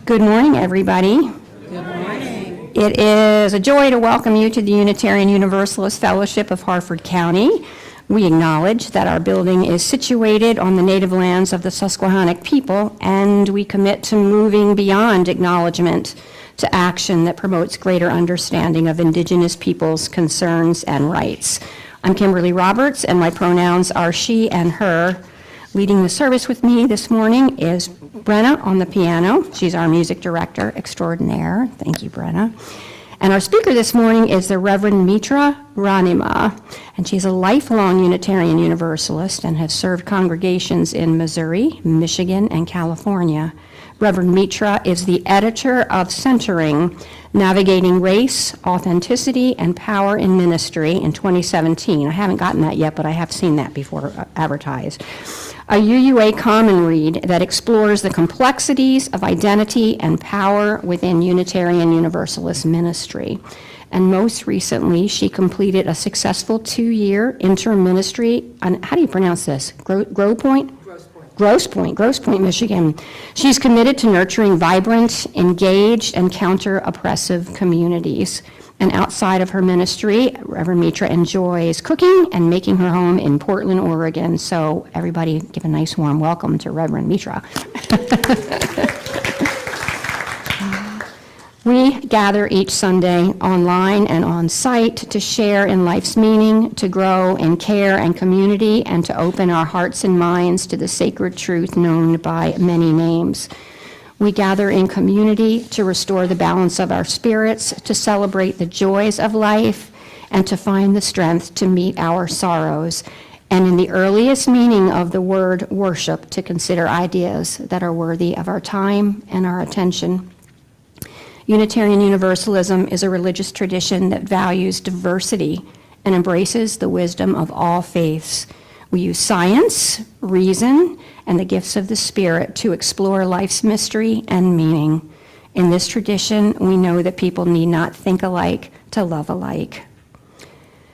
Good morning, everybody. Good morning. It is a joy to welcome you to the Unitarian Universalist Fellowship of Harford County. We acknowledge that our building is situated on the native lands of the Susquehannock people, and we commit to moving beyond acknowledgement to action that promotes greater understanding of Indigenous peoples' concerns and rights. I'm Kimberly Roberts, and my pronouns are she and her. Leading the service with me this morning is Brenna on the piano. She's our music director extraordinaire. Thank you, Brenna. And our speaker this morning is the Reverend Mitra Rahnema, and she's a lifelong Unitarian Universalist and has served congregations in Missouri, Michigan, and California. Reverend Mitra is the editor of Centering, Navigating Race, Authenticity, and Power in Ministry in 2017. I haven't gotten that yet, but I have seen that before advertised. A UUA common read that explores the complexities of identity and power within Unitarian Universalist ministry. And most recently, she completed a successful 2-year interim ministry on, how do you pronounce this? Grosse Pointe, Michigan. She's committed to nurturing vibrant, engaged, and counter-oppressive communities. And outside of her ministry, Reverend Mitra enjoys cooking and making her home in Portland, Oregon. So everybody give a nice warm welcome to Reverend Mitra. We gather each Sunday online and on site to share in life's meaning, to grow in care and community, and to open our hearts and minds to the sacred truth known by many names. We gather in community to restore the balance of our spirits, to celebrate the joys of life, and to find the strength to meet our sorrows. And in the earliest meaning of the word worship, to consider ideas that are worthy of our time and our attention. Unitarian Universalism is a religious tradition that values diversity and embraces the wisdom of all faiths. We use science, reason, and the gifts of the Spirit to explore life's mystery and meaning. In this tradition, we know that people need not think alike to love alike.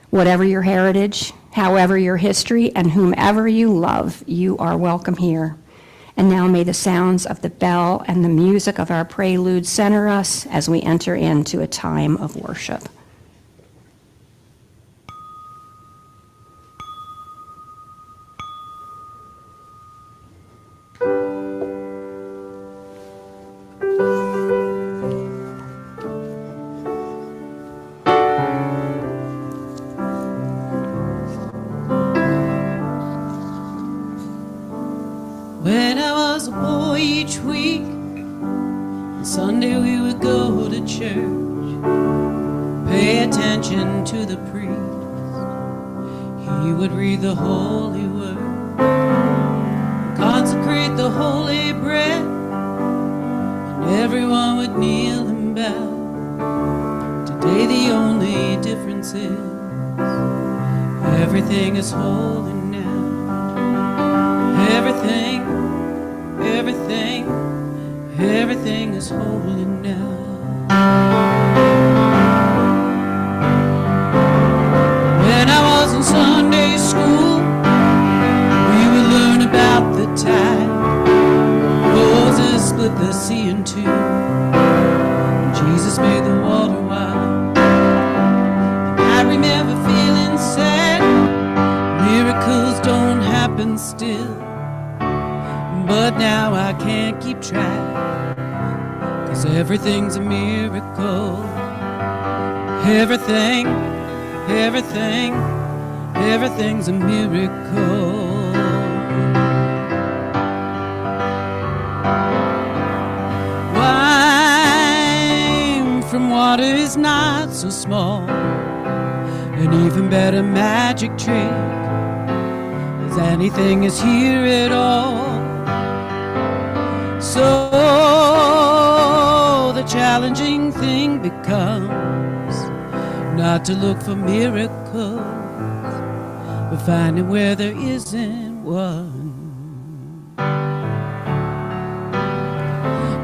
Whatever your heritage, however your history, and whomever you love, you are welcome here. And now may the sounds of the bell and the music of our prelude center us as we enter into a time of worship. When I was a boy each week, Sunday we would go to church, pay attention to the priest. He would read the holy word, consecrate the holy bread, and everyone would kneel and bow. Today the only difference is everything is holy now. Everything is holy now. When I was in Sunday school, we would learn about the tide. Moses split the sea in two, and Jesus made the water wide. And I remember feeling sad. Miracles don't happen still, but now I can't keep track, 'cause everything's a miracle. Everything's a miracle. Wine from water is not so small, an even better magic trick is anything is here at all. So the challenging thing becomes not to look for miracles, but finding where there isn't one.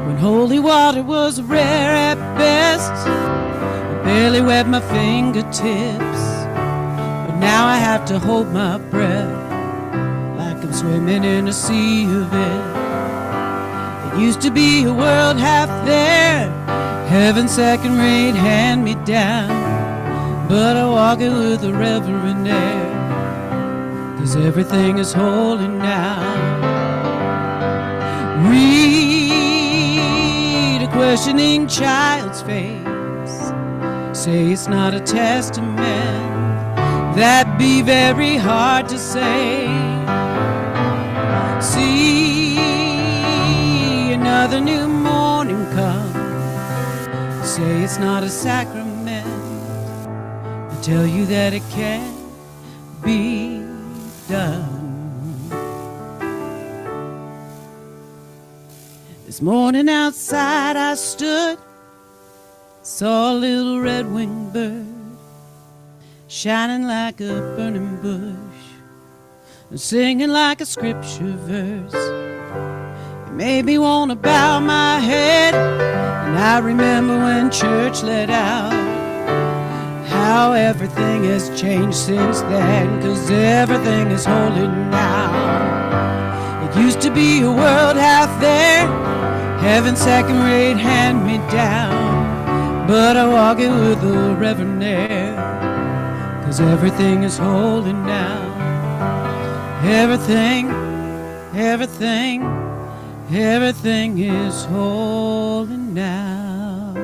When holy water was rare at best, I barely wet my fingertips, but now I have to hold my breath like I'm swimming in a sea of it. Used to be a world half there, heaven second rate, hand me down. But I walk it with a reverent air, 'cause everything is holy now. Read a questioning child's face, say it's not a testament, that'd be very hard to say. See another new morning come, say it's not a sacrament, I tell you that it can be done. This morning outside I stood, saw a little red-winged bird shining like a burning bush and singing like a scripture verse. It made me want to bow my head, and I remember when church let out how everything has changed since then, 'cause everything is holy now. It used to be a world half there, heaven second rate, hand me down. But I walk it with a reverent air, 'cause everything is holy now. Everything, everything, everything is holy now.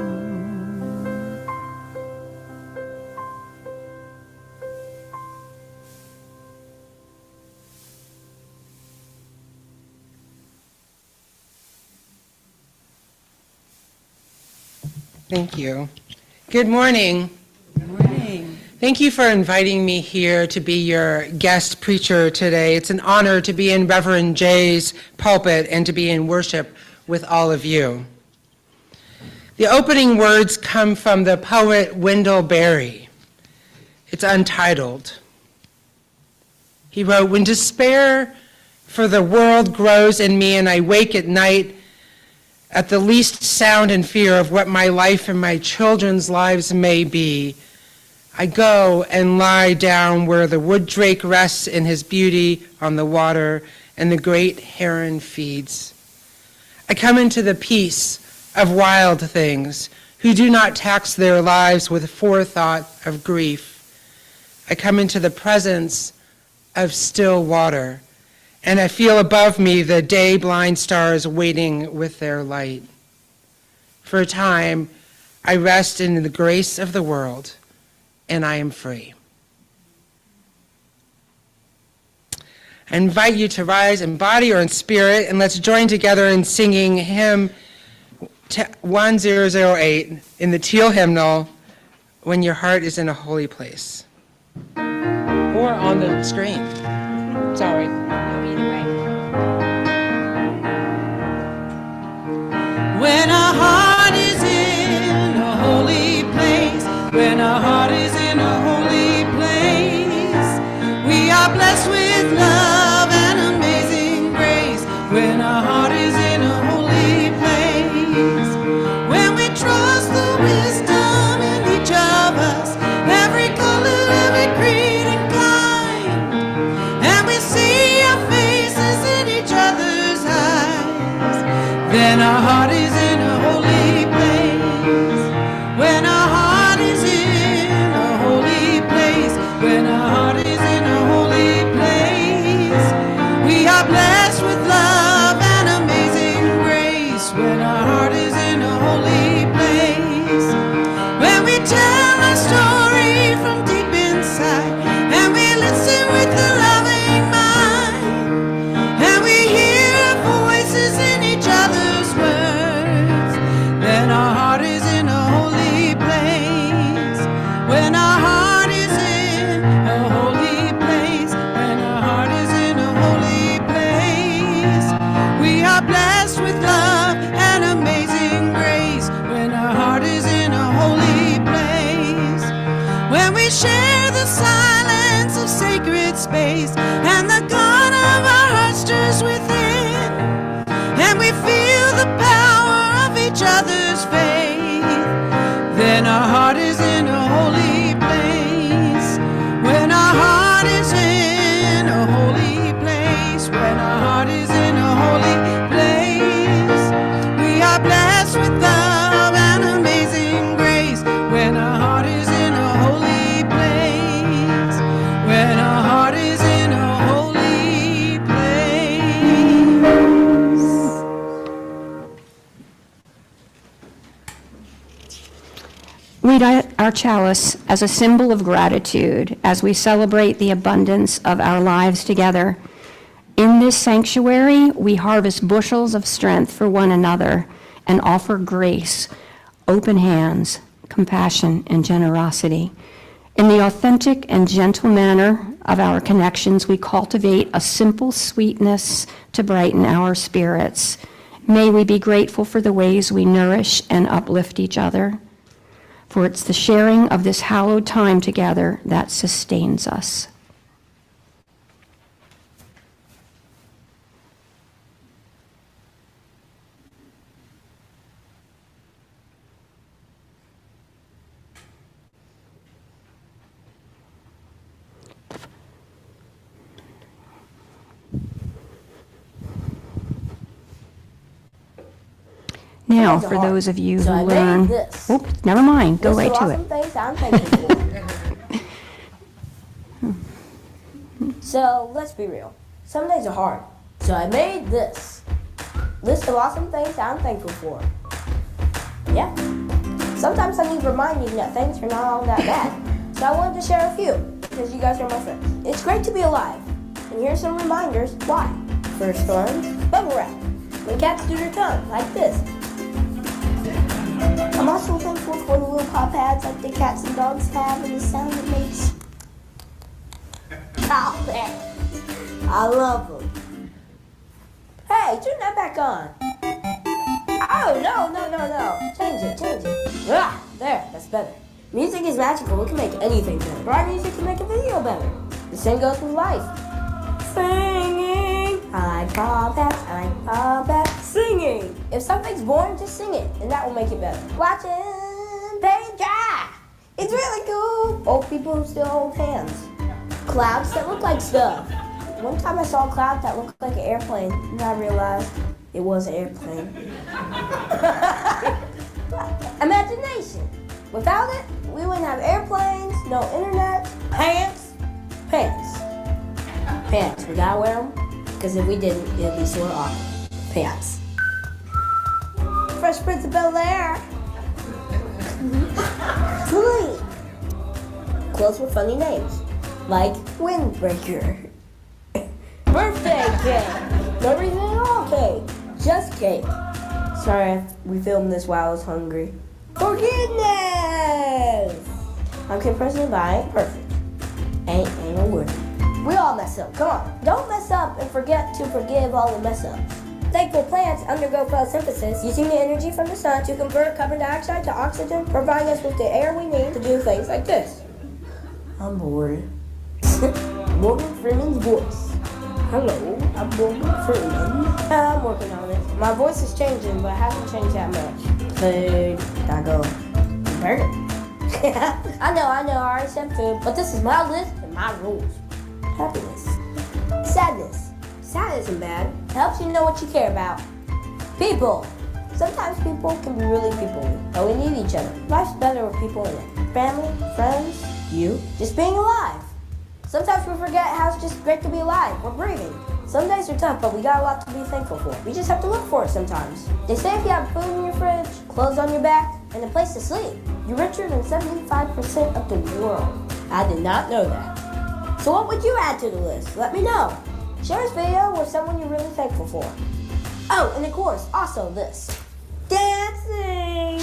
Thank you. Good morning. Good morning. Thank you for inviting me here to be your guest preacher today. It's an honor to be in Reverend Jay's pulpit and to be in worship with all of you. The opening words come from the poet Wendell Berry. It's untitled. He wrote, "When despair for the world grows in me and I wake at night at the least sound and fear of what my life and my children's lives may be, I go and lie down where the wood drake rests in his beauty on the water and the great heron feeds. I come into the peace of wild things who do not tax their lives with forethought of grief. I come into the presence of still water, and I feel above me the day-blind stars waiting with their light. For a time, I rest in the grace of the world, and I am free." I invite you to rise in body or in spirit, and let's join together in singing hymn 1008 in the Teal hymnal, "When Your Heart is in a Holy Place." Or on the screen. Sorry. When our heart is in a holy place, when our heart is in a holy place, we are blessed with love and amazing grace. When our heart is in a holy place, when we trust the wisdom in each of us, every color, every creed and kind, and we see our faces in each other's eyes, then our heart is in a holy place. When our heart is in a holy place, when our heart is in a holy place, we are blessed with love and amazing grace. When our heart is in a holy place, when we tell our story from deep inside, and we listen with a loving mind, and we hear voices in each other's words, our chalice as a symbol of gratitude as we celebrate the abundance of our lives together. In this sanctuary, we harvest bushels of strength for one another and offer grace, open hands, compassion, and generosity. In the authentic and gentle manner of our connections, we cultivate a simple sweetness to brighten our spirits. May we be grateful for the ways we nourish and uplift each other, for it's the sharing of this hallowed time together that sustains us. Now, for those of you who learn, oops, never mind, go right to it. Things I'm thankful for. So let's be real. Some days are hard. So I made this list of awesome things I'm thankful for. Yeah. Sometimes I need reminding that things are not all that bad. So I wanted to share a few because you guys are my friends. It's great to be alive. And here's some reminders why. First one, bubble wrap. When cats do their tongue, like this. I'm also thankful for the little paw pads like the cats and dogs have and the sound it makes. Oh man, I love them. Hey, turn that back on. Oh, no. Change it. Ah, there, that's better. Music is magical, it can make anything better. Bright music can make a video better. The same goes with life. Singing. I like paw pads, singing. If something's boring, just sing it, and that will make it better. Watching paint dry. It's really cool. Old people who still hold hands. Clouds that look like stuff. One time I saw a cloud that looked like an airplane, and I realized it was an airplane. Imagination. Without it, we wouldn't have airplanes, no internet, pants. We gotta wear them, because if we didn't, it'd be sort of awkward. Pants. Fresh Prince of Bel-Air. Clean. Clothes with funny names, like Windbreaker. Birthday cake. No reason at all cake. Just cake. Sorry, we filmed this while I was hungry. Forgiveness. Okay, President, but I ain't perfect. Ain't no word. We all mess up. Come on. Don't mess up and forget to forgive all the mess ups. Thankful plants undergo photosynthesis, using the energy from the sun to convert carbon dioxide to oxygen, providing us with the air we need to do things like this. I'm bored. Morgan Freeman's voice. Hello, I'm Morgan Freeman. I'm working on it. My voice is changing, but it hasn't changed that much. Food, taco, burger. I know, I already said food, but this is my list and my rules. Happiness. Sadness. Sad isn't bad. It helps you know what you care about. People. Sometimes people can be really people-y, but we need each other. Life's better with people in it. Family, friends, you. Just being alive. Sometimes we forget how it's just great to be alive. We're breathing. Some days are tough, but we got a lot to be thankful for. We just have to look for it sometimes. They say if you have food in your fridge, clothes on your back, and a place to sleep, you're richer than 75% of the world. I did not know that. So what would you add to the list? Let me know. Share this video with someone you're really thankful for. Oh, and of course, also this. Dancing!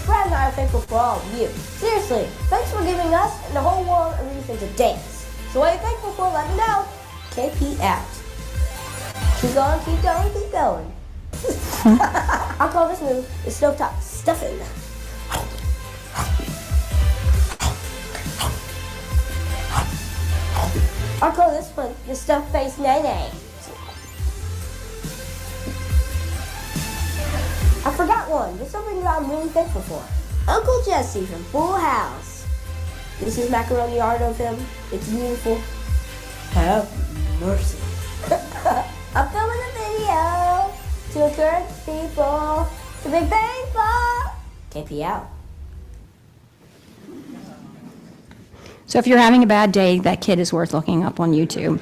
Brad and I are thankful for all of you. Seriously, thanks for giving us and the whole world a reason to dance. So what are you thankful for? Let me know. KP out. Keep going. I'll call this move the stovetop stuffing. I'll call this one the stuffed face nay-nay. I forgot one. There's something that I'm really thankful for. Uncle Jesse from Full House. This is macaroni art of him. It's beautiful. Have mercy. I'm filming a video to encourage people to be thankful. KP out. So if you're having a bad day, that kid is worth looking up on YouTube.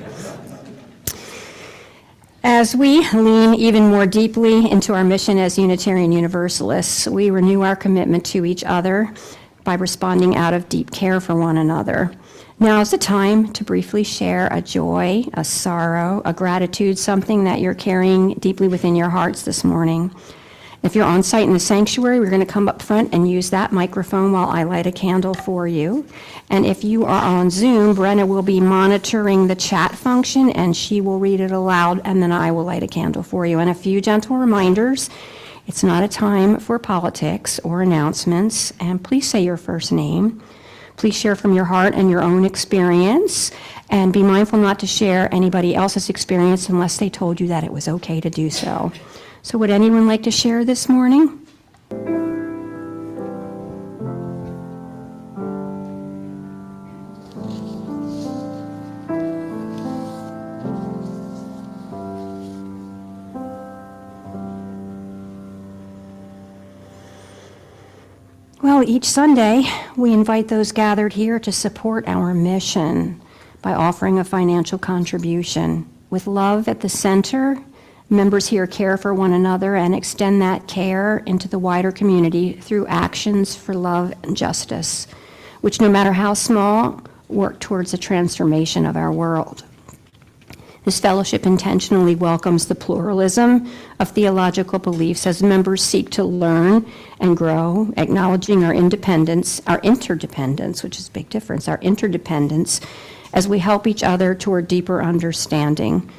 As we lean even more deeply into our mission as Unitarian Universalists, we renew our commitment to each other by responding out of deep care for one another. Now is the time to briefly share a joy, a sorrow, a gratitude, something that you're carrying deeply within your hearts this morning. If you're on site in the sanctuary, we're going to come up front and use that microphone while I light a candle for you. And if you are on Zoom, Brenna will be monitoring the chat function, and she will read it aloud, and then I will light a candle for you. And a few gentle reminders. It's not a time for politics or announcements, and please say your first name. Please share from your heart and your own experience, and be mindful not to share anybody else's experience unless they told you that it was okay to do so. So would anyone like to share this morning? Well, each Sunday, we invite those gathered here to support our mission by offering a financial contribution. With love at the center, members here care for one another and extend that care into the wider community through actions for love and justice, which, no matter how small, work towards the transformation of our world. This fellowship intentionally welcomes the pluralism of theological beliefs as members seek to learn and grow, acknowledging our independence, our interdependence, which is a big difference, our interdependence, as we help each other toward deeper understanding.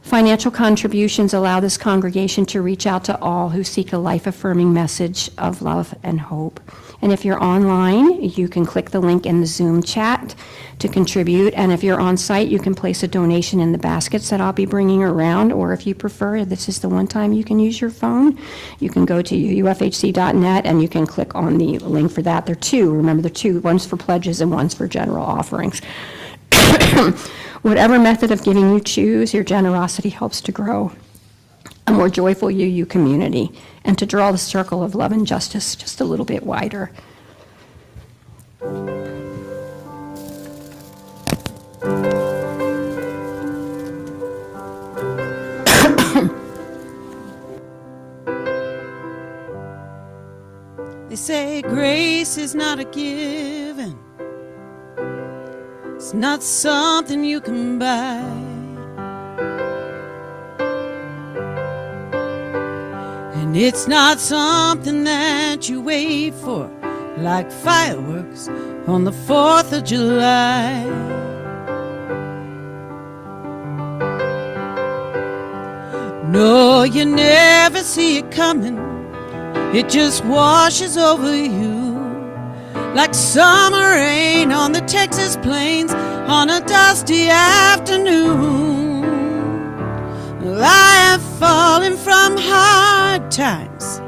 Financial contributions allow this congregation to reach out to all who seek a life-affirming message of love and hope. And if you're online, you can click the link in the Zoom chat to contribute. And if you're on site, you can place a donation in the baskets that I'll be bringing around. Or if you prefer, this is the one time you can use your phone, you can go to ufhc.net and you can click on the link for that. There are two, remember, there are two, one's for pledges and one's for general offerings. Whatever method of giving you choose, your generosity helps to grow a more joyful UU community and to draw the circle of love and justice just a little bit wider. They say grace is not a given. It's not something you can buy. And it's not something that you wait for, like fireworks on the 4th of July. No, you never see it coming. It just washes over you like summer rain on the Texas plains on a dusty afternoon. Well, I have fallen from hard times,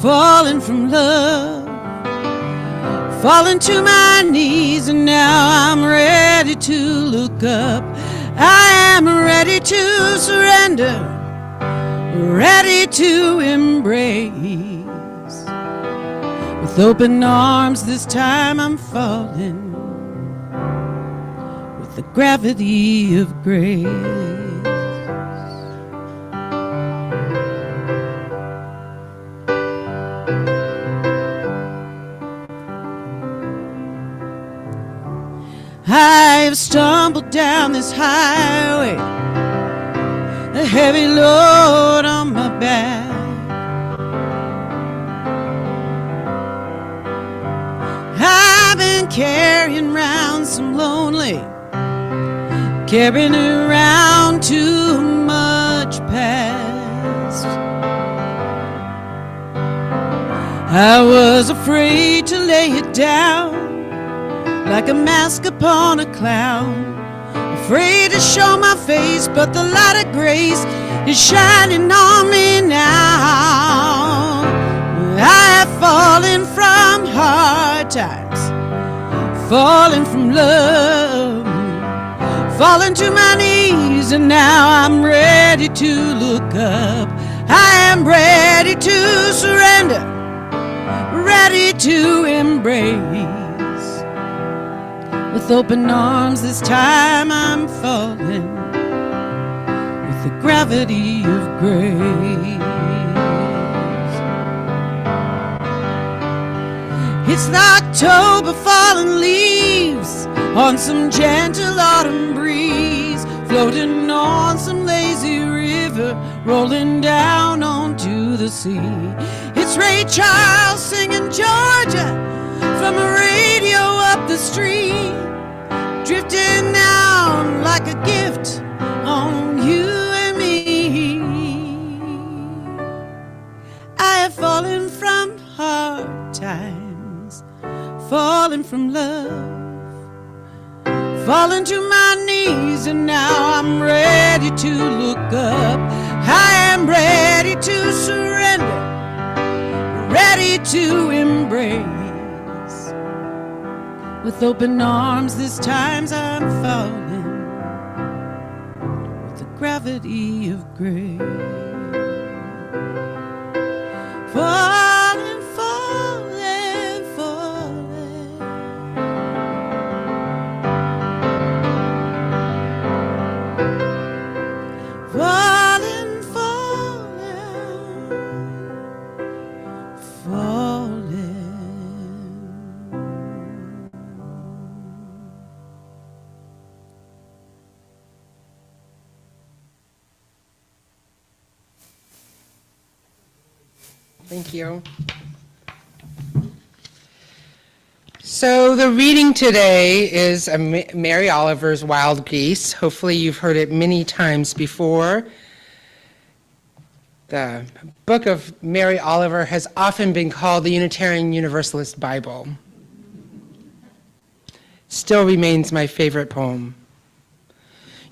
fallen from love, fallen to my knees, and now I'm ready to look up. I am ready to surrender, ready to embrace. With open arms this time I'm falling, with the gravity of grace. I've stumbled down this highway, a heavy load on my back. I've been carrying around some lonely, carrying around too much past. I was afraid to lay it down like a mask upon a clown, afraid to show my face, but the light of grace is shining on me now. I have fallen from hard times, fallen from love, fallen to my knees, and now I'm ready to look up. I am ready to surrender, ready to embrace. With open arms this time I'm falling, with the gravity of grace. It's the October falling leaves on some gentle autumn breeze, floating on some lazy river, rolling down onto the sea. It's Ray Charles singing Georgia from a radio up the street, drifting down like a gift on you and me. I have fallen from hard times, fallen from love, fallen to my knees, and now I'm ready to look up. I am ready to surrender, ready to embrace. With open arms, this time I'm falling with the gravity of grace. Falling, falling, falling. Falling, falling, falling. Thank you. So the reading today is Mary Oliver's Wild Geese. Hopefully you've heard it many times before. The book of Mary Oliver has often been called the Unitarian Universalist Bible. Still remains my favorite poem.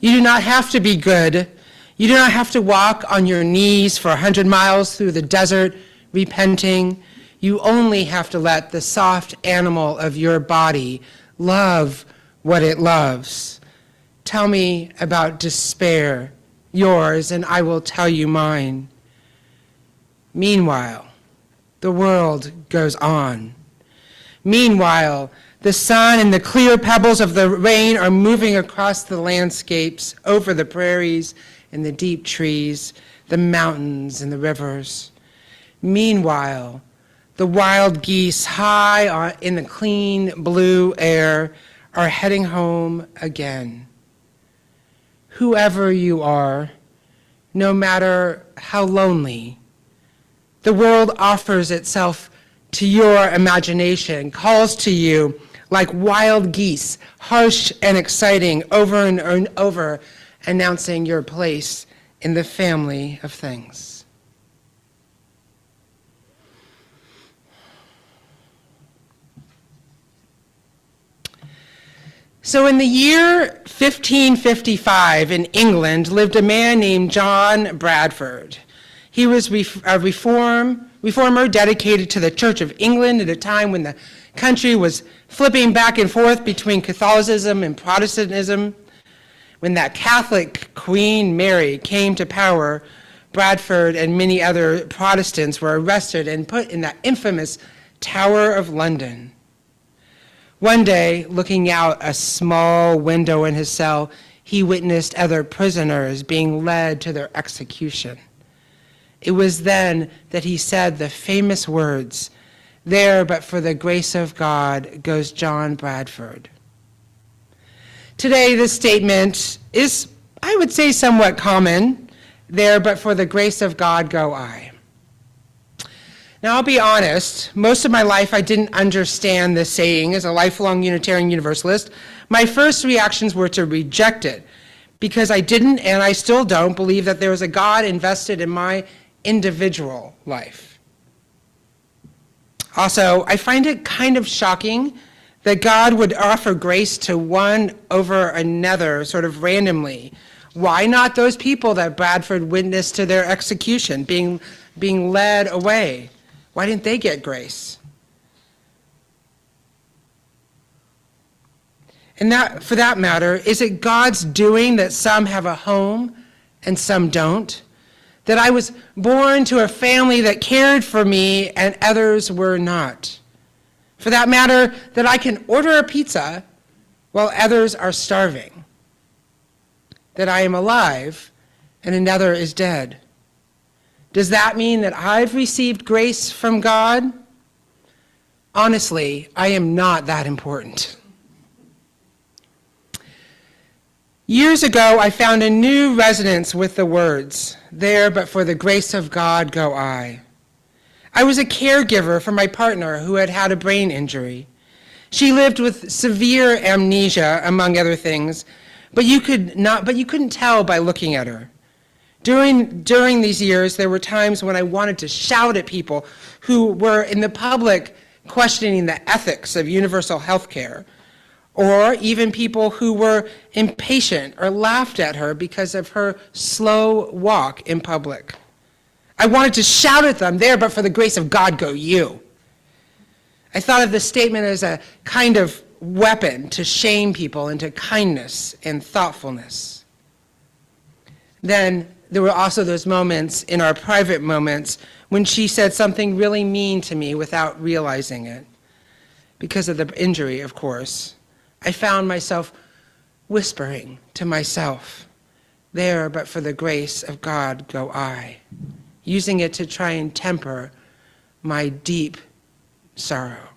You do not have to be good. You do not have to walk on your knees for 100 miles through the desert repenting. You only have to let the soft animal of your body love what it loves. Tell me about despair, yours, and I will tell you mine. Meanwhile, the world goes on. Meanwhile, the sun and the clear pebbles of the rain are moving across the landscapes, over the prairies and the deep trees, the mountains and the rivers. Meanwhile, the wild geese high in the clean blue air are heading home again. Whoever you are, no matter how lonely, the world offers itself to your imagination, calls to you like wild geese, harsh and exciting, over and over, announcing your place in the family of things. So in the year 1555 in England lived a man named John Bradford. He was a reformer dedicated to the Church of England at a time when the country was flipping back and forth between Catholicism and Protestantism. When that Catholic Queen Mary came to power, Bradford and many other Protestants were arrested and put in that infamous Tower of London. One day, looking out a small window in his cell, he witnessed other prisoners being led to their execution. It was then that he said the famous words, "There, but for the grace of God, goes John Bradford." Today, this statement is, I would say, somewhat common. There, but for the grace of God, go I. Now, I'll be honest, most of my life I didn't understand this saying. As a lifelong Unitarian Universalist, my first reactions were to reject it because I didn't, and I still don't, believe that there is a God invested in my individual life. Also, I find it kind of shocking that God would offer grace to one over another sort of randomly. Why not those people that Bradford witnessed to their execution, being led away? Why didn't they get grace? And that, for that matter, is it God's doing that some have a home and some don't? That I was born to a family that cared for me and others were not? For that matter, that I can order a pizza while others are starving? That I am alive and another is dead. Does that mean that I've received grace from God? Honestly, I am not that important. Years ago, I found a new resonance with the words, "There, but for the grace of God go I." I was a caregiver for my partner who had had a brain injury. She lived with severe amnesia, among other things, but you couldn't tell by looking at her. During these years, there were times when I wanted to shout at people who were in the public questioning the ethics of universal health care, or even people who were impatient or laughed at her because of her slow walk in public. I wanted to shout at them, "There, but for the grace of God go you." I thought of the statement as a kind of weapon to shame people into kindness and thoughtfulness. Then there were also those moments in our private moments when she said something really mean to me without realizing it. Because of the injury, of course, I found myself whispering to myself, "There, but for the grace of God go I," using it to try and temper my deep sorrow.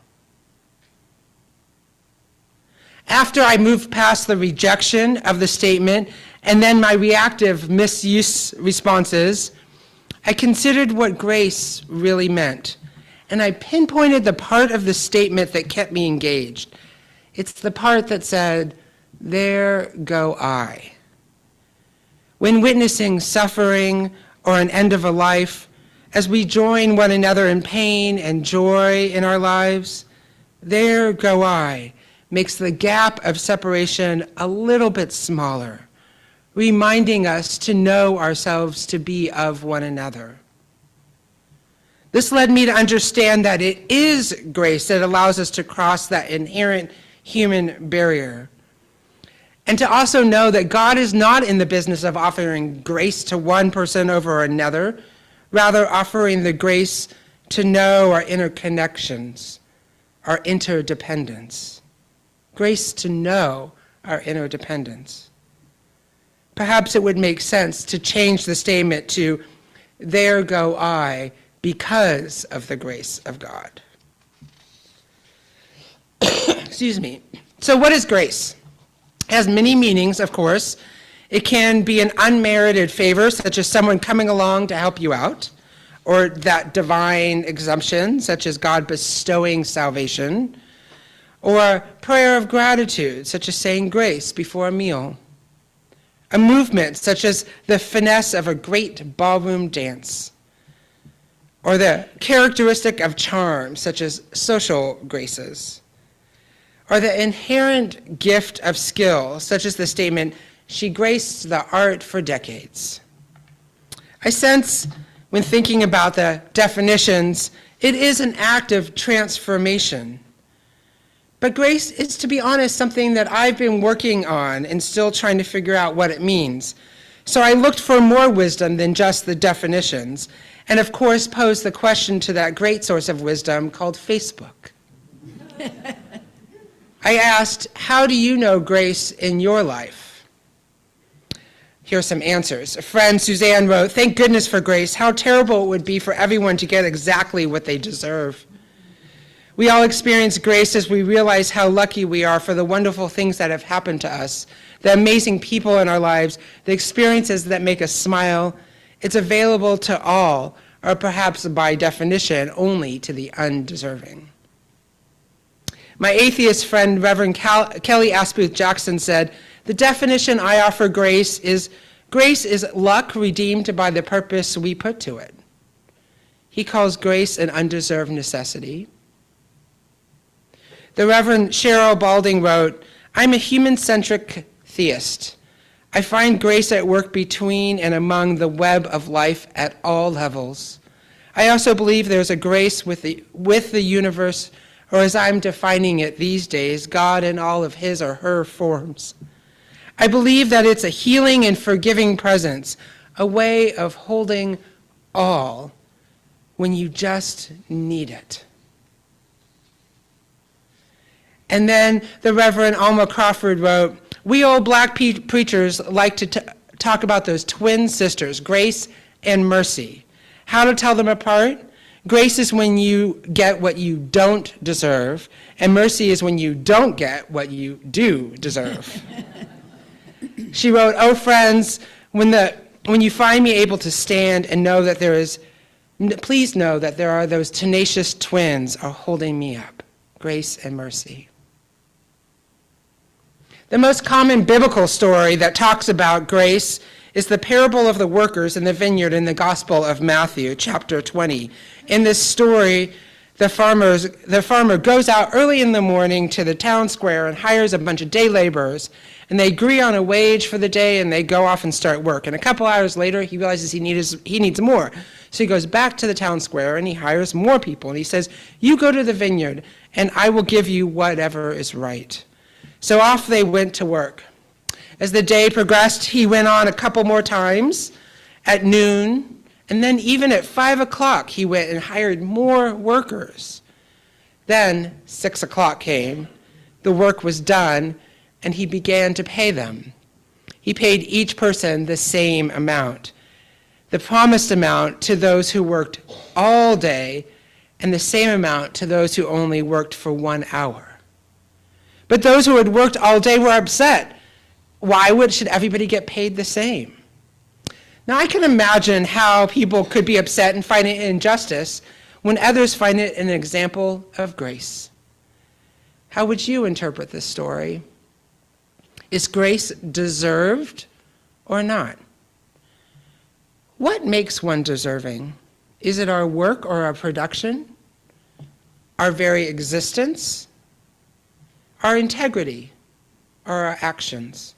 After I moved past the rejection of the statement and then my reactive misuse responses, I considered what grace really meant, and I pinpointed the part of the statement that kept me engaged. It's the part that said, "There go I." When witnessing suffering or an end of a life, as we join one another in pain and joy in our lives, "There go I" makes the gap of separation a little bit smaller, reminding us to know ourselves to be of one another. This led me to understand that it is grace that allows us to cross that inherent human barrier. And to also know that God is not in the business of offering grace to one person over another, rather offering the grace to know our interconnections, our interdependence. Grace to know our interdependence. Perhaps it would make sense to change the statement to, "There go I because of the grace of God." Excuse me. So what is grace? It has many meanings, of course. It can be an unmerited favor, such as someone coming along to help you out, or that divine exemption, such as God bestowing salvation, or prayer of gratitude, such as saying grace before a meal. A movement, such as the finesse of a great ballroom dance, or the characteristic of charm, such as social graces, or the inherent gift of skill, such as the statement, "She graced the art for decades." I sense, when thinking about the definitions, it is an act of transformation. But grace is, to be honest, something that I've been working on and still trying to figure out what it means. So I looked for more wisdom than just the definitions, and of course posed the question to that great source of wisdom called Facebook. I asked, "How do you know grace in your life?" Here are some answers. A friend, Suzanne, wrote, "Thank goodness for grace. How terrible it would be for everyone to get exactly what they deserve." We all experience grace as we realize how lucky we are for the wonderful things that have happened to us, the amazing people in our lives, the experiences that make us smile. It's available to all, or perhaps by definition, only to the undeserving. My atheist friend, Reverend Kelly Asputh Jackson, said, "The definition I offer grace is luck redeemed by the purpose we put to it." He calls grace an undeserved necessity. The Reverend Cheryl Balding wrote, "I'm a human-centric theist. I find grace at work between and among the web of life at all levels. I also believe there's a grace with the universe, or as I'm defining it these days, God in all of his or her forms. I believe that it's a healing and forgiving presence, a way of holding all when you just need it." And then the Reverend Alma Crawford wrote, "We old black preachers like to talk about those twin sisters, Grace and Mercy. How to tell them apart? Grace is when you get what you don't deserve, and mercy is when you don't get what you do deserve. She wrote, "Oh, friends, when you find me able to stand and know that please know that there are those tenacious twins are holding me up, Grace and Mercy." The most common biblical story that talks about grace is the parable of the workers in the vineyard in the Gospel of Matthew, chapter 20. In this story, the farmer goes out early in the morning to the town square and hires a bunch of day laborers, and they agree on a wage for the day, and they go off and start work. And a couple hours later, he realizes he needs more. So he goes back to the town square, and he hires more people, and he says, "You go to the vineyard, and I will give you whatever is right." So off they went to work. As the day progressed, he went on a couple more times at noon, and then even at 5 o'clock, he went and hired more workers. Then 6 o'clock came, the work was done, and he began to pay them. He paid each person the same amount, the promised amount to those who worked all day, and the same amount to those who only worked for 1 hour. But those who had worked all day were upset. Why should everybody get paid the same? Now, I can imagine how people could be upset and find it injustice when others find it an example of grace. How would you interpret this story? Is grace deserved or not? What makes one deserving? Is it our work or our production? Our very existence? Our integrity? Or our actions?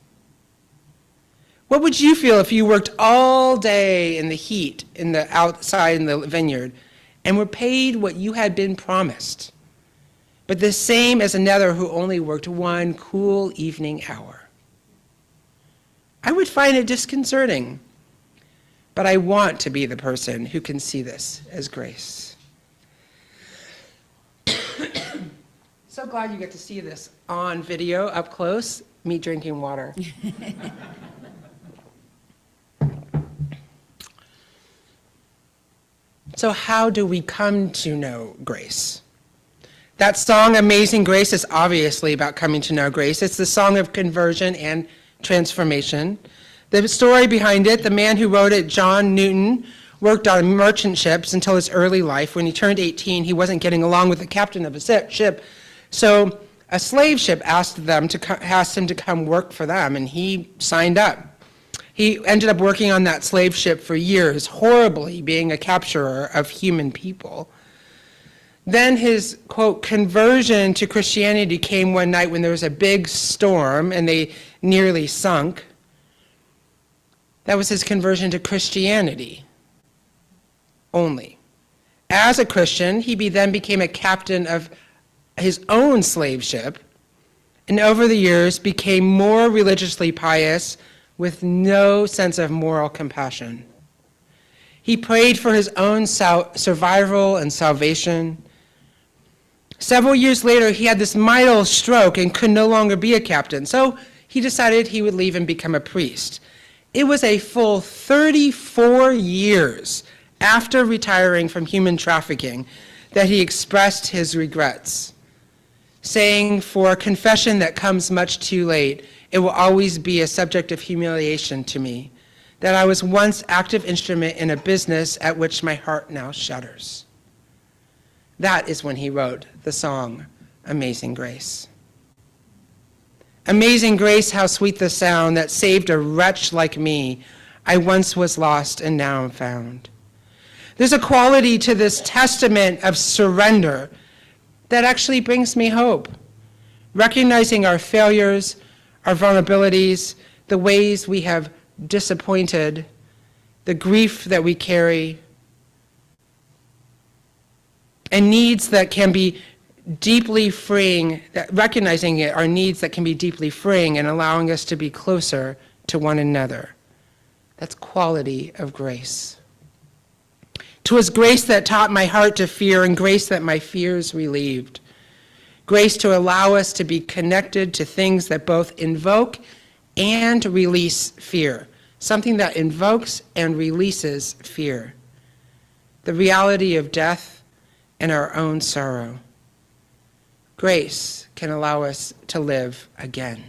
What would you feel if you worked all day in the heat, outside in the vineyard, and were paid what you had been promised, but the same as another who only worked 1 cool evening hour? I would find it disconcerting, but I want to be the person who can see this as grace. So glad you get to see this on video, up close, me drinking water. So how do we come to know grace? That song, Amazing Grace, is obviously about coming to know grace. It's the song of conversion and transformation. The story behind it, the man who wrote it, John Newton, worked on merchant ships until his early life. When he turned 18, he wasn't getting along with the captain of a ship. So a slave ship asked him to come work for them, and he signed up. He ended up working on that slave ship for years, horribly being a capturer of human people. Then his, quote, conversion to Christianity came one night when there was a big storm and they nearly sunk. That was his conversion to Christianity only. As a Christian, he then became a captain of his own slave ship, and over the years became more religiously pious with no sense of moral compassion. He prayed for his own survival and salvation. Several years later, he had this mild stroke and could no longer be a captain, so he decided he would leave and become a priest. It was a full 34 years after retiring from human trafficking that he expressed his regrets, saying, "For a confession that comes much too late, it will always be a subject of humiliation to me, that I was once active instrument in a business at which my heart now shudders." That is when he wrote the song, Amazing Grace. Amazing grace, how sweet the sound that saved a wretch like me. I once was lost and now am found. There's a quality to this testament of surrender that actually brings me hope. Recognizing our failures, our vulnerabilities, the ways we have disappointed, the grief that we carry, and needs that can be deeply freeing, that recognizing it are needs that can be deeply freeing and allowing us to be closer to one another. That's quality of grace. 'Twas grace that taught my heart to fear, and grace that my fears relieved. Grace to allow us to be connected to things that both invoke and release fear. something that invokes and releases fear, the reality of death and our own sorrow. Grace can allow us to live again.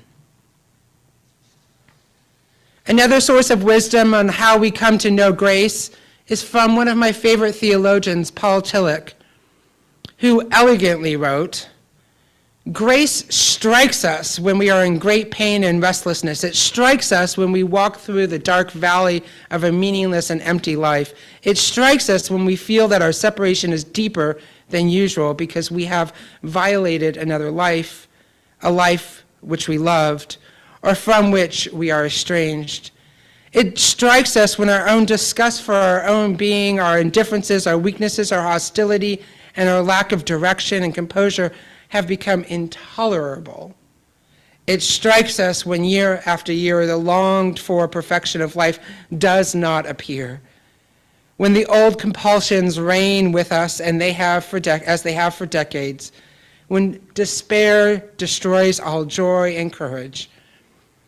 Another source of wisdom on how we come to know grace is from one of my favorite theologians, Paul Tillich, who elegantly wrote, "Grace strikes us when we are in great pain and restlessness. It strikes us when we walk through the dark valley of a meaningless and empty life. It strikes us when we feel that our separation is deeper than usual because we have violated another life, a life which we loved, or from which we are estranged. It strikes us when our own disgust for our own being, our indifferences, our weaknesses, our hostility, and our lack of direction and composure have become intolerable. It strikes us when year after year the longed-for perfection of life does not appear, when the old compulsions reign with us and as they have for decades, when despair destroys all joy and courage.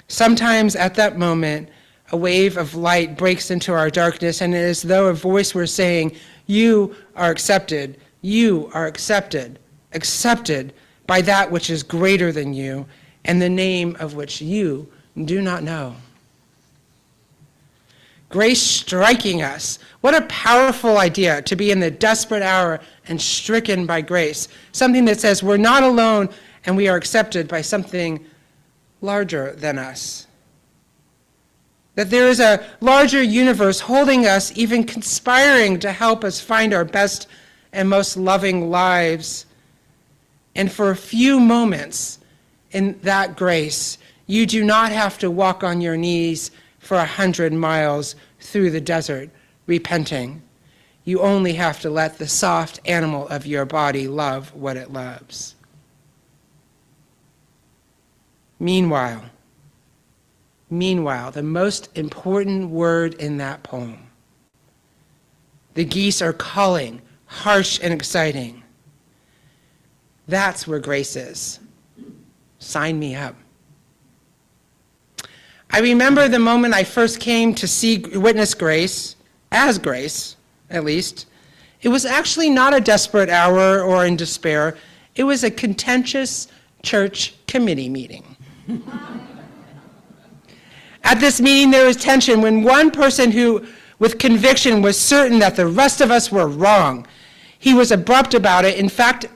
Sometimes at that moment, a wave of light breaks into our darkness, and it is as though a voice were saying, "You are accepted, you are accepted, accepted by that which is greater than you, and the name of which you do not know." Grace striking us. What a powerful idea to be in the desperate hour and stricken by grace. Something that says we're not alone and we are accepted by something larger than us. That there is a larger universe holding us, even conspiring to help us find our best and most loving lives. And for a few moments in that grace, you do not have to walk on your knees for 100 miles through the desert, repenting. You only have to let the soft animal of your body love what it loves. Meanwhile, the most important word in that poem. The geese are calling, harsh and exciting. That's where grace is. Sign me up. I remember the moment I first came to witness grace, as grace, at least. It was actually not a desperate hour or in despair. It was a contentious church committee meeting. At this meeting, there was tension when one person who, with conviction, was certain that the rest of us were wrong. He was abrupt about it, in fact,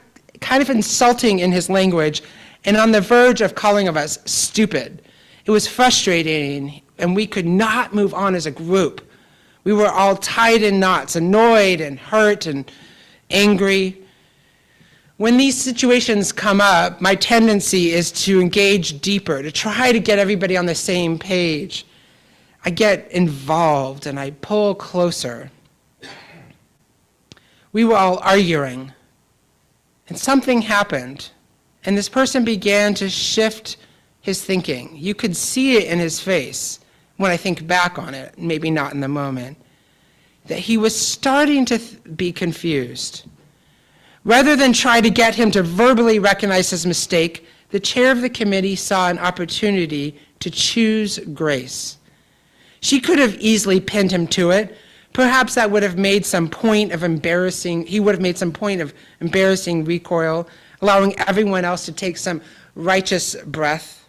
kind of insulting in his language, and on the verge of calling us stupid. It was frustrating, and we could not move on as a group. We were all tied in knots, annoyed and hurt and angry. When these situations come up, my tendency is to engage deeper, to try to get everybody on the same page. I get involved and I pull closer. We were all arguing, and something happened, and this person began to shift his thinking. You could see it in his face when I think back on it, maybe not in the moment, that he was starting to be confused. Rather than try to get him to verbally recognize his mistake, the chair of the committee saw an opportunity to choose grace. She could have easily pinned him to it. Perhaps that would have made some point of embarrassing recoil, allowing everyone else to take some righteous breath.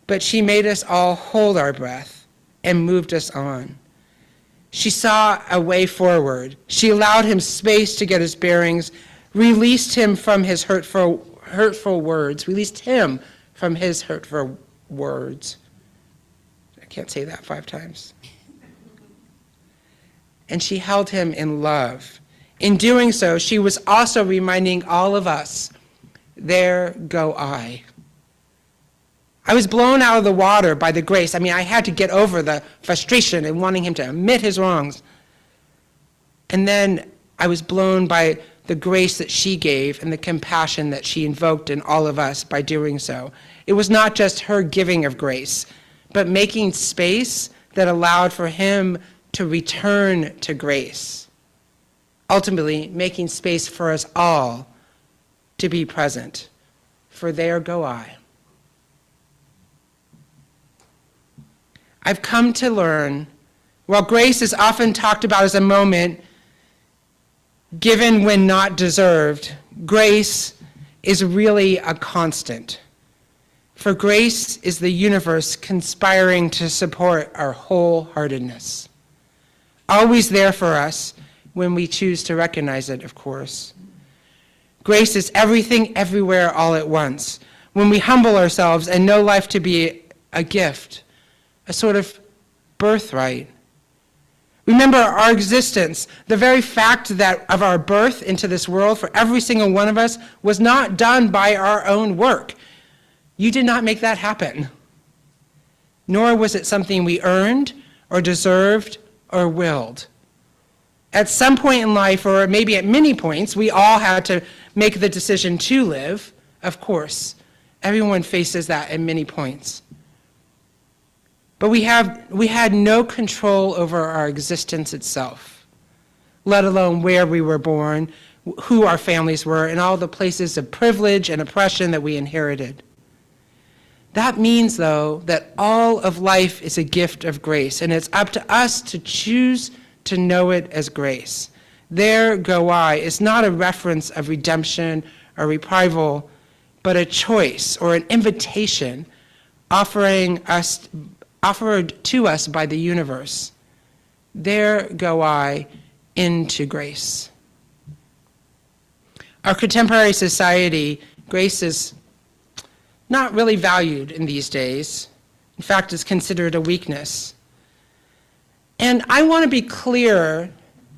But she made us all hold our breath and moved us on. She saw a way forward. She allowed him space to get his bearings, released him from his hurtful words, I can't say that 5 times. And she held him in love. In doing so, she was also reminding all of us, there go I. I was blown out of the water by the grace. I had to get over the frustration and wanting him to admit his wrongs. And then I was blown by the grace that she gave and the compassion that she invoked in all of us by doing so. It was not just her giving of grace, but making space that allowed for him to return to grace. Ultimately, making space for us all to be present. For there go I. I've come to learn, while grace is often talked about as a moment given when not deserved, grace is really a constant. For grace is the universe conspiring to support our wholeheartedness. Always there for us when we choose to recognize it, of course. Grace is everything, everywhere, all at once. When we humble ourselves and know life to be a gift, a sort of birthright. Remember our existence, the very fact that of our birth into this world for every single one of us was not done by our own work. You did not make that happen. Nor was it something we earned or deserved or willed. At some point in life, or maybe at many points, we all had to make the decision to live, of course. Everyone faces that at many points. But we had no control over our existence itself, let alone where we were born, who our families were, and all the places of privilege and oppression that we inherited. That means, though, that all of life is a gift of grace, and it's up to us to choose to know it as grace. There go I is not a reference of redemption or reprisal, but a choice or an invitation offered to us by the universe. There go I into grace. Our contemporary society, grace is not really valued in these days. In fact, it's considered a weakness. And I want to be clear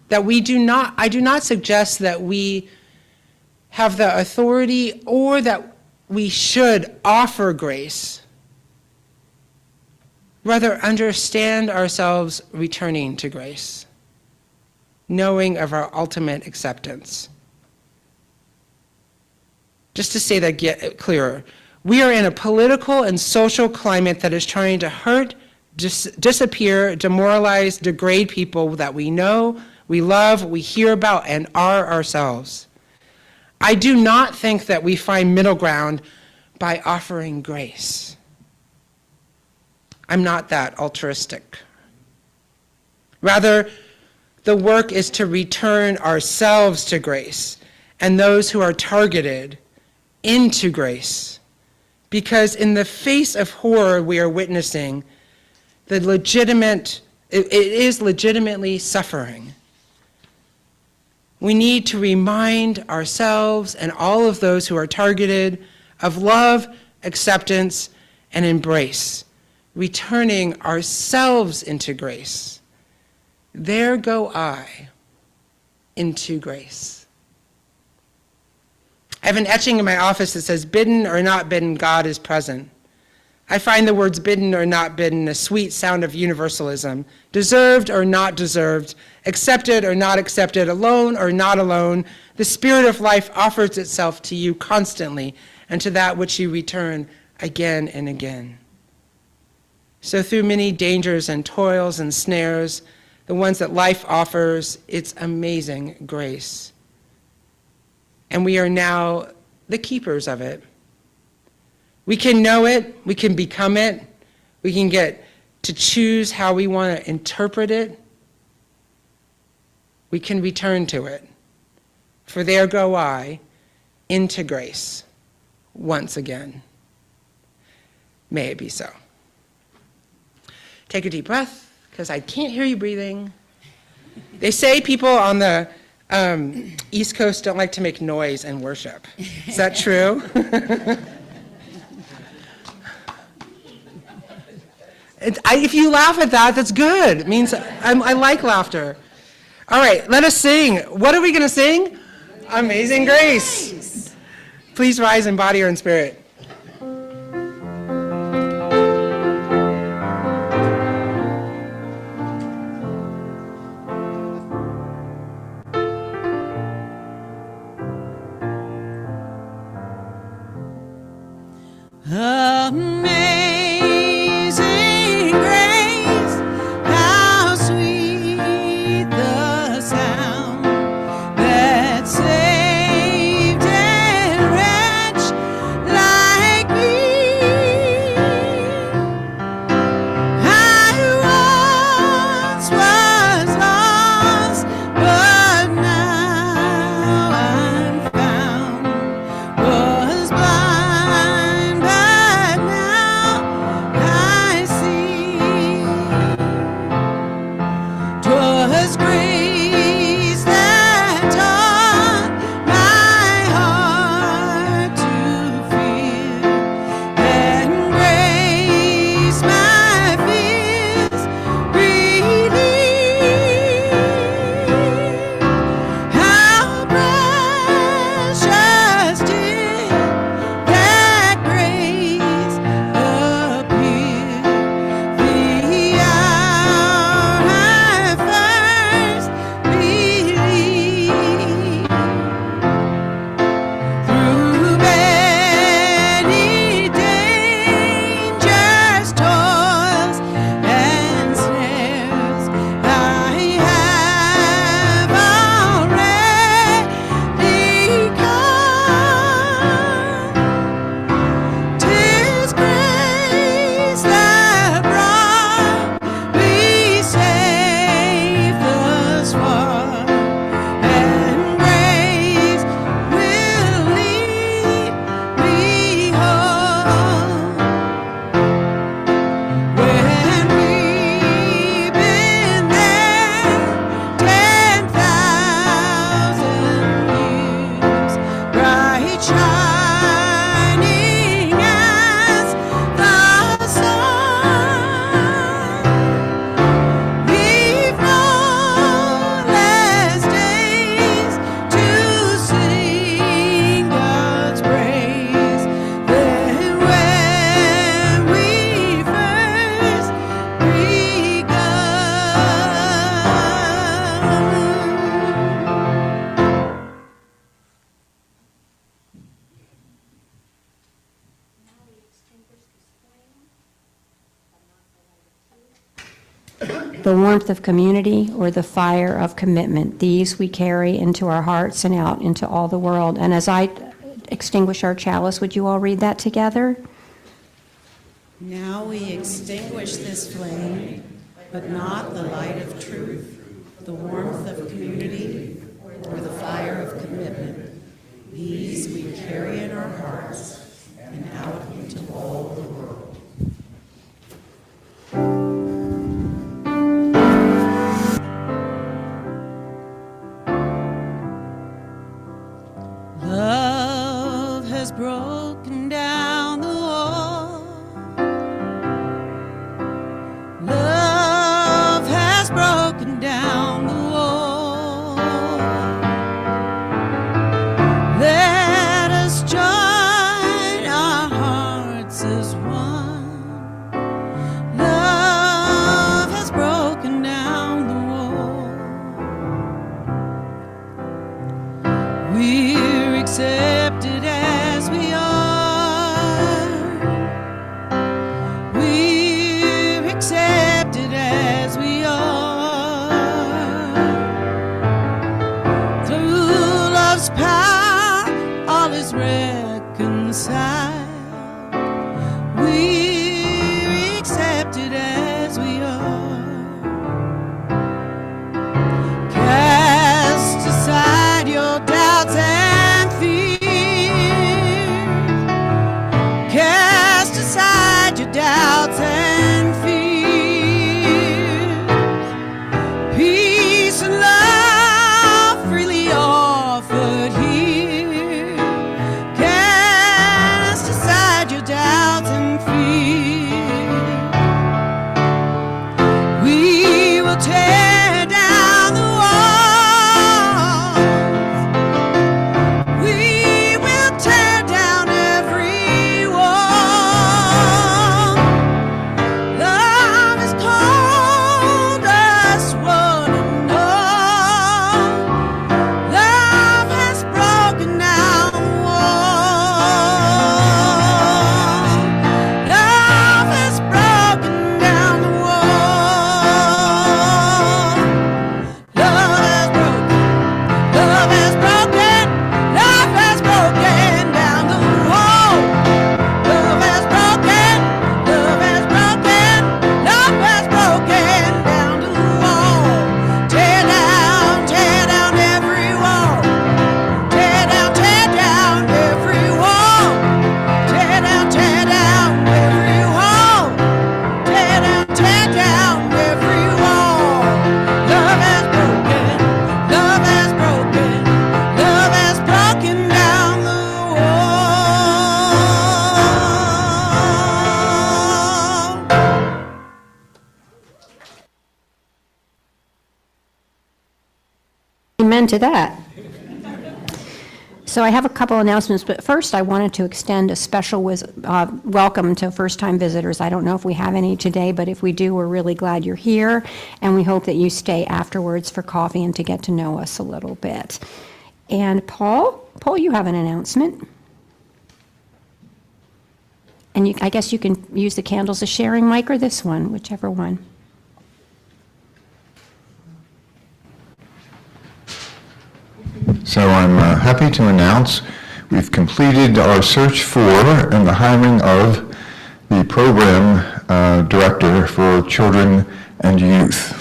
that I do not suggest that we have the authority or that we should offer grace. Rather, understand ourselves returning to grace, knowing of our ultimate acceptance. Just to say that get clearer, we are in a political and social climate that is trying to hurt, disappear, demoralize, degrade people that we know, we love, we hear about, and are ourselves. I do not think that we find middle ground by offering grace. I'm not that altruistic. Rather, the work is to return ourselves to grace and those who are targeted into grace. Because in the face of horror we are witnessing, it is legitimately suffering. We need to remind ourselves and all of those who are targeted of love, acceptance, and embrace, returning ourselves into grace. There go I into grace. I have an etching in my office that says, "Bidden or not bidden, God is present." I find the words bidden or not bidden a sweet sound of universalism. Deserved or not deserved, accepted or not accepted, alone or not alone, the spirit of life offers itself to you constantly, and to that which you return again and again. So through many dangers and toils and snares, the ones that life offers, its amazing grace. And we are now the keepers of it. We can know it, we can become it, we can get to choose how we want to interpret it. We can return to it. For there go I into grace once again. May it be so. Take a deep breath, because I can't hear you breathing. They say people on the East Coast don't like to make noise in worship. Is that true? If you laugh at that, that's good. It means I like laughter. All right, let us sing. What are we going to sing? Amazing Grace. Please rise in body or in spirit. Amazing grace, how sweet the sound that saved a wretch like me. I the warmth of community, or the fire of commitment. These we carry into our hearts and out into all the world. And as I extinguish our chalice, would you all read that together? Now we extinguish this flame, but not the light of truth, the warmth of community, or the fire of commitment. These we carry in our hearts and out into all the world. Love has broken down the wall. Love has broken down the wall. Let us join our hearts as one. Love has broken down the wall. We're accepted as we are. We're accepted as we are. Through love's power, all is reconciled. We're accepted as we are. Cast aside your doubts and fears. Cast aside your doubts and fears. Peace and love freely offered here. Cast aside your doubts and fears. We will tear down the walls. We will tear down every wall. Love has called us one and all. Love has broken down the wall. Love has broken down the wall. Love has broken. Love has broken. Love has broken down the wall. Love has broken. Love has broken. Love has broken down the wall. Tear down every wall. Tear down every wall. Tear down every wall. Tear down every wall. Love has broken. Love has broken. Love has broken down the wall. Amen to that. So I have a couple announcements, but first I wanted to extend a special welcome to first-time visitors. I don't know if we have any today, but if we do, we're really glad you're here, and we hope that you stay afterwards for coffee and to get to know us a little bit. And Paul, you have an announcement. And I guess you can use the candles as sharing mic or this one, whichever one. So I'm happy to announce we've completed our search for and the hiring of the program director for children and youth.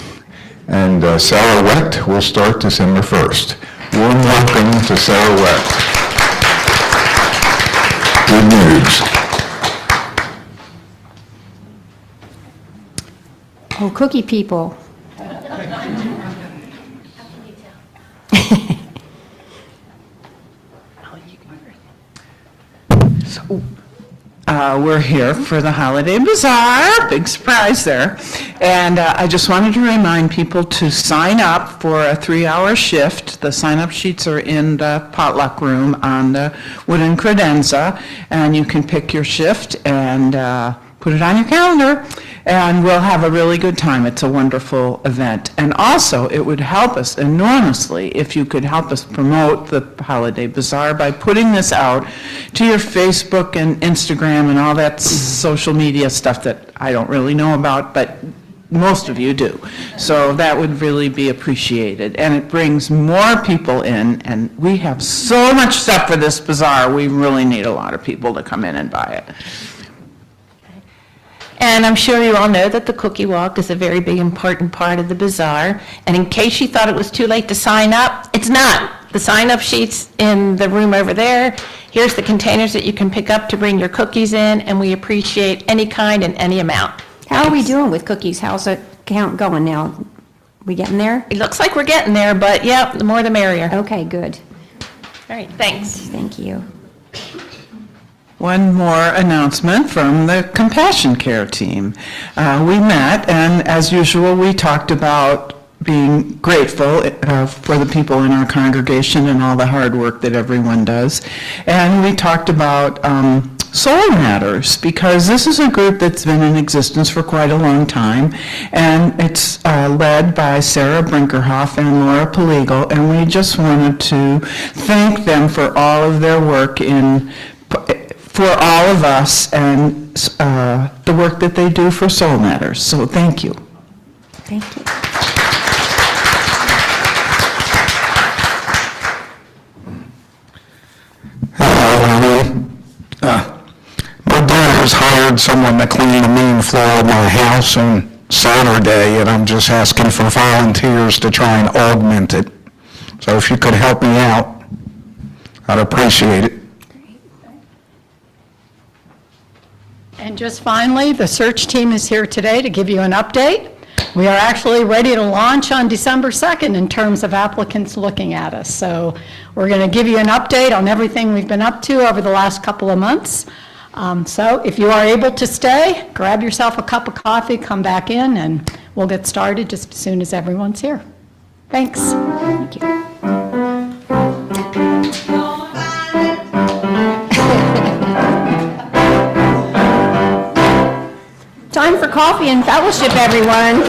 And Sarah Wecht will start December 1st. Warm welcome to Sarah Wecht. Good news. Oh, cookie people. We're here for the Holiday Bazaar, big surprise there. And I just wanted to remind people to sign up for a 3-hour shift. The sign-up sheets are in the potluck room on the wooden credenza, and you can pick your shift and put it on your calendar, and we'll have a really good time. It's a wonderful event. And also, it would help us enormously if you could help us promote the Holiday Bazaar by putting this out to your Facebook and Instagram and all that social media stuff that I don't really know about, but most of you do. So that would really be appreciated. And it brings more people in, and we have so much stuff for this bazaar, we really need a lot of people to come in and buy it. And I'm sure you all know that the cookie walk is a very big, important part of the bazaar. And in case you thought it was too late to sign up, it's not. The sign-up sheet's in the room over there. Here's the containers that you can pick up to bring your cookies in, and we appreciate any kind and any amount. How are we doing with cookies? How's the count going now? We getting there? It looks like we're getting there, but yeah, the more the merrier. Okay, good. All right, thanks. Thank you. One more announcement from the Compassion Care team. We met, and as usual, we talked about being grateful for the people in our congregation and all the hard work that everyone does. And we talked about Soul Matters, because this is a group that's been in existence for quite a long time, and it's led by Sarah Brinkerhoff and Laura Poligal, and we just wanted to thank them for all of their work for all of us and the work that they do for Soul Matters. So thank you. Thank you. My daughter's hired someone to clean the main floor of my house on Saturday, and I'm just asking for volunteers to try and augment it. So if you could help me out, I'd appreciate it. And just finally, the search team is here today to give you an update. We are actually ready to launch on December 2nd in terms of applicants looking at us. So we're going to give you an update on everything we've been up to over the last couple of months. So if you are able to stay, grab yourself a cup of coffee, come back in, and we'll get started just as soon as everyone's here. Thanks. Thank you. Time for coffee and fellowship, everyone.